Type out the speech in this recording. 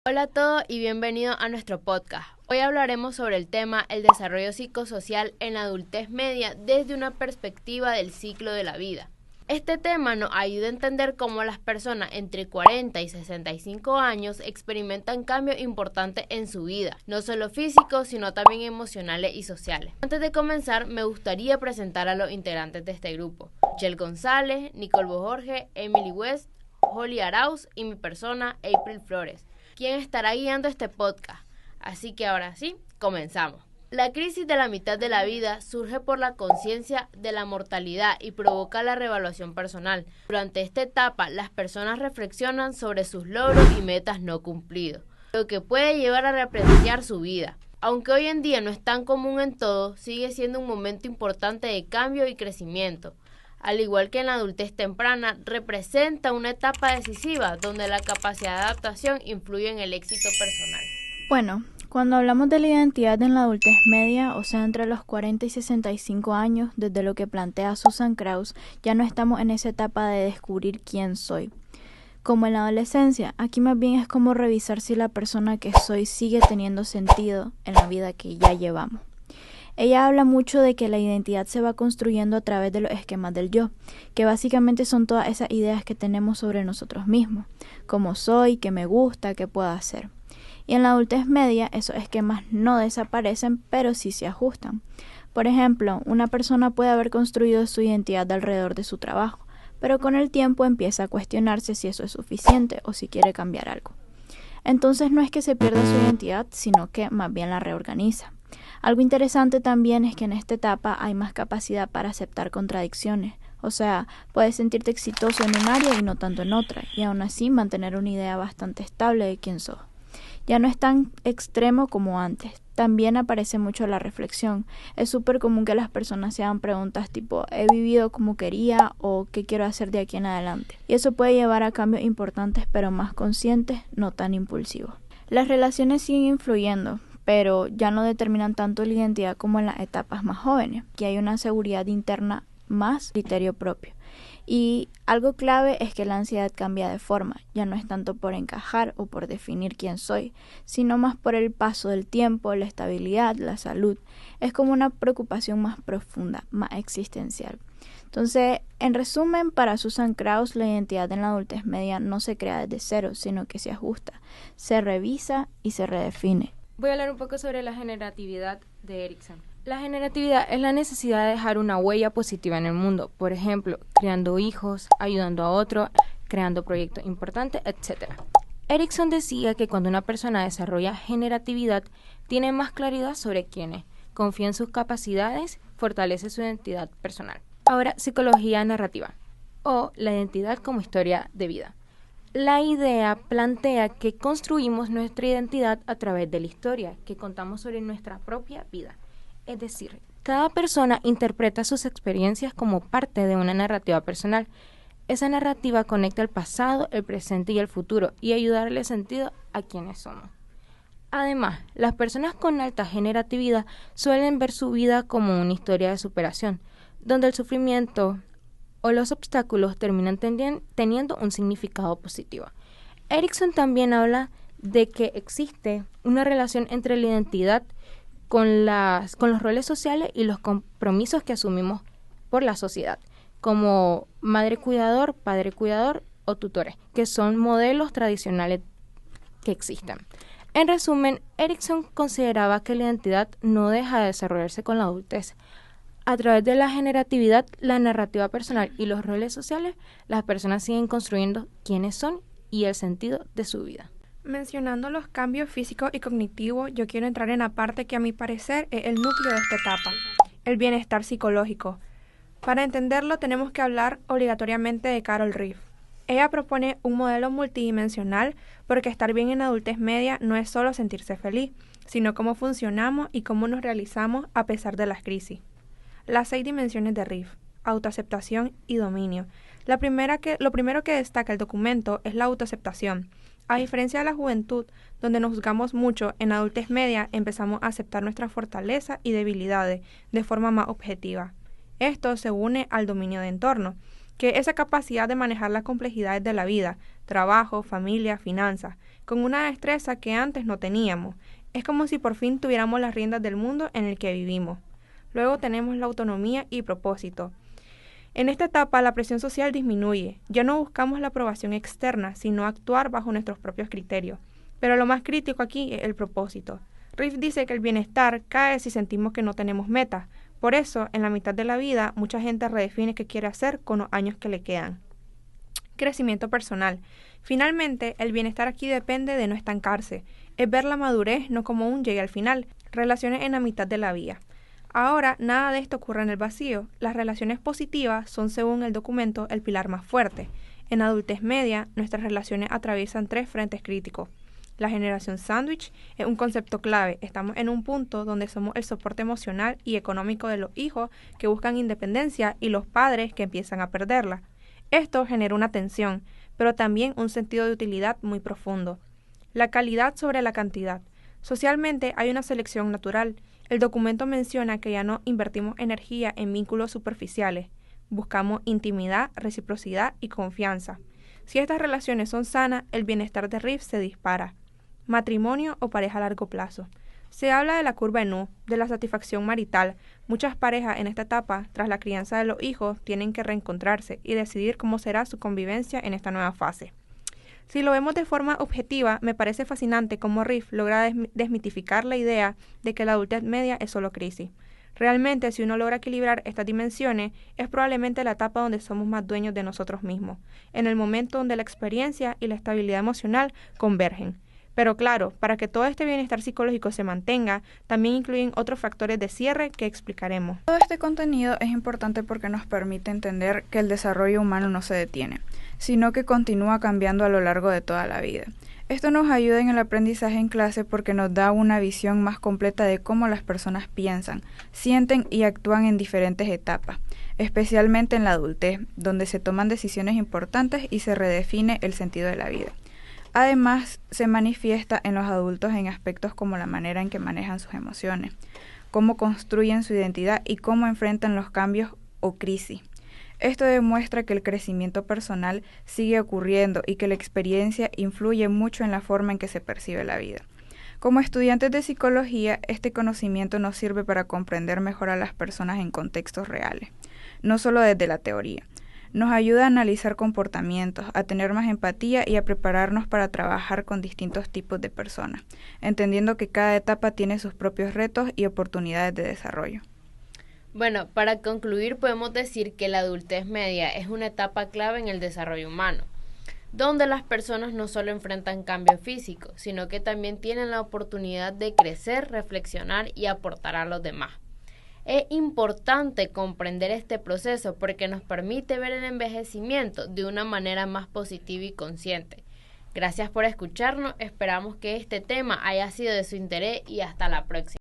Hola a todos y bienvenidos a nuestro podcast. Hoy hablaremos sobre el tema el desarrollo psicosocial en la adultez media desde una perspectiva del ciclo de la vida. Este tema nos ayuda a entender cómo las personas entre 40 y 65 años experimentan cambios importantes en su vida, no solo físicos, sino también emocionales y sociales. Antes de comenzar, me gustaría presentar a los integrantes de este grupo: Michelle González, Nicole Bojorge, Emily West, Holly Arauz y mi persona, April Flores, quien estará guiando este podcast. Así que ahora sí, comenzamos. La crisis de la mitad de la vida surge por la conciencia de la mortalidad y provoca la reevaluación personal. Durante esta etapa, las personas reflexionan sobre sus logros y metas no cumplidos, lo que puede llevar a replantear su vida. Aunque hoy en día no es tan común en todo, sigue siendo un momento importante de cambio y crecimiento. Al igual que en la adultez temprana, representa una etapa decisiva donde la capacidad de adaptación influye en el éxito personal. Bueno, cuando hablamos de la identidad en la adultez media, o sea, entre los 40 y 65 años, desde lo que plantea Susan Krauss, ya no estamos en esa etapa de descubrir quién soy. Como en la adolescencia, aquí más bien es como revisar si la persona que soy sigue teniendo sentido en la vida que ya llevamos. Ella habla mucho de que la identidad se va construyendo a través de los esquemas del yo, que básicamente son todas esas ideas que tenemos sobre nosotros mismos, cómo soy, qué me gusta, qué puedo hacer. Y en la adultez media esos esquemas no desaparecen, pero sí se ajustan. Por ejemplo, una persona puede haber construido su identidad alrededor de su trabajo, pero con el tiempo empieza a cuestionarse si eso es suficiente o si quiere cambiar algo. Entonces no es que se pierda su identidad, sino que más bien la reorganiza. Algo interesante también es que en esta etapa hay más capacidad para aceptar contradicciones. O sea, puedes sentirte exitoso en un área y no tanto en otra, y aún así mantener una idea bastante estable de quién sos. Ya no es tan extremo como antes. También aparece mucho la reflexión. Es súper común que las personas se hagan preguntas tipo ¿he vivido como quería? O ¿qué quiero hacer de aquí en adelante? Y eso puede llevar a cambios importantes pero más conscientes, no tan impulsivos. Las relaciones siguen influyendo, pero ya no determinan tanto la identidad como en las etapas más jóvenes, que hay una seguridad interna más criterio propio. Y algo clave es que la ansiedad cambia de forma, ya no es tanto por encajar o por definir quién soy, sino más por el paso del tiempo, la estabilidad, la salud. Es como una preocupación más profunda, más existencial. Entonces, en resumen, para Susan Krauss, la identidad en la adultez media no se crea desde cero, sino que se ajusta, se revisa y se redefine. Voy a hablar un poco sobre la generatividad de Erikson. La generatividad es la necesidad de dejar una huella positiva en el mundo, por ejemplo, criando hijos, ayudando a otros, creando proyectos importantes, etc. Erikson decía que cuando una persona desarrolla generatividad, tiene más claridad sobre quién es, confía en sus capacidades, fortalece su identidad personal. Ahora, psicología narrativa, o la identidad como historia de vida. La idea plantea que construimos nuestra identidad a través de la historia que contamos sobre nuestra propia vida. Es decir, cada persona interpreta sus experiencias como parte de una narrativa personal. Esa narrativa conecta el pasado, el presente y el futuro y ayuda a darle sentido a quienes somos. Además, las personas con alta generatividad suelen ver su vida como una historia de superación, donde el sufrimiento o los obstáculos terminan teniendo un significado positivo. Erikson también habla de que existe una relación entre la identidad con los roles sociales y los compromisos que asumimos por la sociedad, como madre cuidador, padre cuidador o tutores, que son modelos tradicionales que existen. En resumen, Erikson consideraba que la identidad no deja de desarrollarse con la adultez. A través de la generatividad, la narrativa personal y los roles sociales, las personas siguen construyendo quiénes son y el sentido de su vida. Mencionando los cambios físicos y cognitivos, yo quiero entrar en la parte que a mi parecer es el núcleo de esta etapa, el bienestar psicológico. Para entenderlo tenemos que hablar obligatoriamente de Carol Reeve. Ella propone un modelo multidimensional porque estar bien en adultez media no es solo sentirse feliz, sino cómo funcionamos y cómo nos realizamos a pesar de las crisis. Las 6 dimensiones de Reeve: autoaceptación y dominio. Lo primero que destaca el documento es la autoaceptación. A diferencia de la juventud, donde nos juzgamos mucho, en adultez media empezamos a aceptar nuestras fortalezas y debilidades de forma más objetiva. Esto se une al dominio de entorno. que es esa capacidad de manejar las complejidades de la vida, trabajo, familia, finanzas, con una destreza que antes no teníamos. Es como si por fin tuviéramos las riendas del mundo en el que vivimos. Luego tenemos la autonomía y propósito. En esta etapa la presión social disminuye, ya no buscamos la aprobación externa, sino actuar bajo nuestros propios criterios. Pero lo más crítico aquí es el propósito. Riff dice que el bienestar cae si sentimos que no tenemos metas. Por eso, en la mitad de la vida, mucha gente redefine qué quiere hacer con los años que le quedan. Crecimiento personal. Finalmente, el bienestar aquí depende de no estancarse. Es ver la madurez no como un llegue al final, relaciones en la mitad de la vía. Ahora, nada de esto ocurre en el vacío. Las relaciones positivas son, según el documento, el pilar más fuerte. En adultez media, nuestras relaciones atraviesan 3 frentes críticos. La generación sándwich es un concepto clave. Estamos en un punto donde somos el soporte emocional y económico de los hijos que buscan independencia y los padres que empiezan a perderla. Esto genera una tensión, pero también un sentido de utilidad muy profundo. La calidad sobre la cantidad. Socialmente hay una selección natural. El documento menciona que ya no invertimos energía en vínculos superficiales. Buscamos intimidad, reciprocidad y confianza. Si estas relaciones son sanas, el bienestar de Riff se dispara. Matrimonio o pareja a largo plazo. Se habla de la curva de Nu, de la satisfacción marital. Muchas parejas en esta etapa, tras la crianza de los hijos, tienen que reencontrarse y decidir cómo será su convivencia en esta nueva fase. Si lo vemos de forma objetiva, me parece fascinante cómo Riff logra desmitificar la idea de que la adultez media es solo crisis. Realmente, si uno logra equilibrar estas dimensiones, es probablemente la etapa donde somos más dueños de nosotros mismos, en el momento donde la experiencia y la estabilidad emocional convergen. Pero claro, para que todo este bienestar psicológico se mantenga, también incluyen otros factores de cierre que explicaremos. Todo este contenido es importante porque nos permite entender que el desarrollo humano no se detiene, sino que continúa cambiando a lo largo de toda la vida. Esto nos ayuda en el aprendizaje en clase porque nos da una visión más completa de cómo las personas piensan, sienten y actúan en diferentes etapas, especialmente en la adultez, donde se toman decisiones importantes y se redefine el sentido de la vida. Además, se manifiesta en los adultos en aspectos como la manera en que manejan sus emociones, cómo construyen su identidad y cómo enfrentan los cambios o crisis. Esto demuestra que el crecimiento personal sigue ocurriendo y que la experiencia influye mucho en la forma en que se percibe la vida. Como estudiantes de psicología, este conocimiento nos sirve para comprender mejor a las personas en contextos reales, no solo desde la teoría. Nos ayuda a analizar comportamientos, a tener más empatía y a prepararnos para trabajar con distintos tipos de personas, entendiendo que cada etapa tiene sus propios retos y oportunidades de desarrollo. Bueno, para concluir podemos decir que la adultez media es una etapa clave en el desarrollo humano, donde las personas no solo enfrentan cambios físicos, sino que también tienen la oportunidad de crecer, reflexionar y aportar a los demás. Es importante comprender este proceso porque nos permite ver el envejecimiento de una manera más positiva y consciente. Gracias por escucharnos, esperamos que este tema haya sido de su interés y hasta la próxima.